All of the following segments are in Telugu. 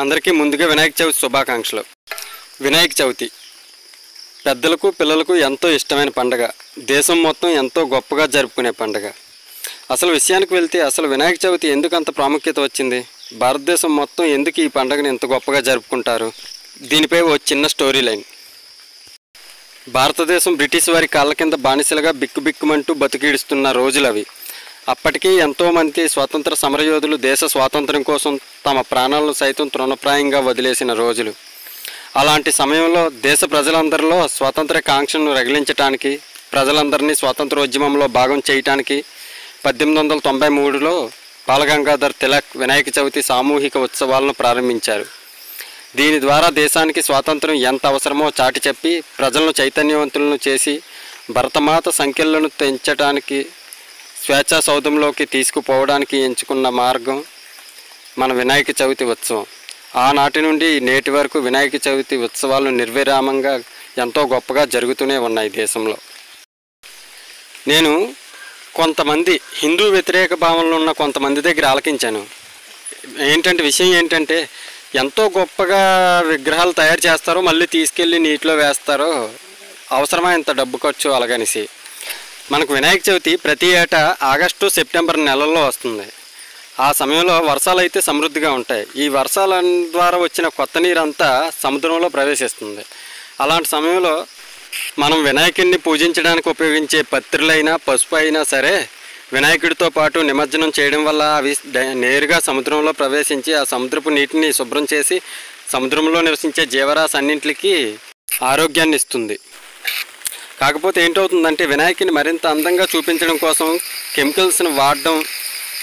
అందరికీ ముందుగా వినాయక చవితి శుభాకాంక్షలు. వినాయక చవితి పెద్దలకు పిల్లలకు ఎంతో ఇష్టమైన పండుగ. దేశం మొత్తం ఎంతో గొప్పగా జరుపుకునే పండుగ. అసలు విషయానికి వెళ్తే అసలు వినాయక చవితి ఎందుకు అంత ప్రాముఖ్యత వచ్చింది? భారతదేశం మొత్తం ఎందుకు ఈ పండుగను ఎంత గొప్పగా జరుపుకుంటారు? దీనిపై ఓ చిన్న స్టోరీ లైన్. భారతదేశం బ్రిటిష్ వారి కాళ్ళ కింద బానిసలుగా బిక్కుబిక్కుమంటూ బతికిడుస్తున్న రోజులు అవి. అప్పటికీ ఎంతోమంది స్వాతంత్ర సమరయోధులు దేశ స్వాతంత్ర్యం కోసం తమ ప్రాణాలను సైతం తృణప్రాయంగా వదిలేసిన రోజులు. అలాంటి సమయంలో దేశ ప్రజలందరిలో స్వాతంత్ర కాంక్షను రగిలించడానికి, ప్రజలందరినీ స్వాతంత్రోద్యమంలో భాగం చేయటానికి 1893లో బాలగంగాధర్ తిలక్ వినాయక చవితి సామూహిక ఉత్సవాలను ప్రారంభించారు. దీని ద్వారా దేశానికి స్వాతంత్రం ఎంత అవసరమో చాటి చెప్పి ప్రజలను చైతన్యవంతులను చేసి భరతమాత సంఖ్యలను తెంచడానికి, స్వేచ్ఛా సౌధంలోకి తీసుకుపోవడానికి ఎంచుకున్న మార్గం మన వినాయక చవితి ఉత్సవం. ఆనాటి నుండి నేటి వరకు వినాయక చవితి ఉత్సవాలు నిర్విరామంగా ఎంతో గొప్పగా జరుగుతూనే ఉన్నాయి దేశంలో. నేను కొంతమంది హిందూ వ్యతిరేక భావనలు ఉన్న కొంతమంది దగ్గర ఆలకించాను. విషయం ఏంటంటే ఎంతో గొప్పగా విగ్రహాలు తయారు చేస్తారో మళ్ళీ తీసుకెళ్ళి నీటిలో వేస్తారో, అవసరమా ఇంత డబ్బు ఖర్చు అలాగనేసి. మనకు వినాయక చవితి ప్రతి ఏటా ఆగస్టు సెప్టెంబర్ నెలల్లో వస్తుంది. ఆ సమయంలో వర్షాలు అయితే సమృద్ధిగా ఉంటాయి. ఈ వర్షాల ద్వారా వచ్చిన కొత్త నీరంతా సముద్రంలో ప్రవేశిస్తుంది. అలాంటి సమయంలో మనం వినాయకుడిని పూజించడానికి ఉపయోగించే పత్రులైనా పసుపు అయినా సరే వినాయకుడితో పాటు నిమజ్జనం చేయడం వల్ల అవి నేరుగా సముద్రంలో ప్రవేశించి ఆ సముద్రపు నీటిని శుభ్రం చేసి సముద్రంలో నివసించే జీవరాశి అన్నింటికి ఆరోగ్యాన్ని ఇస్తుంది. కాకపోతే ఏంటవుతుందంటే వినాయకుని మరింత అందంగా చూపించడం కోసం కెమికల్స్ని వాడడం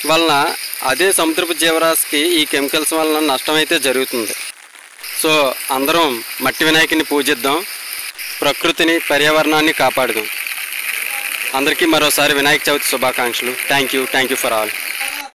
వలన అదే సముద్రపు జీవరాశికి ఈ కెమికల్స్ వలన నష్టమైతే జరుగుతుంది. సో అందరం మట్టి వినాయకుని పూజిద్దాం, ప్రకృతిని పర్యావరణాన్ని కాపాడుదాం. అందరికీ మరోసారి వినాయక చవితి శుభాకాంక్షలు. Thank you for all.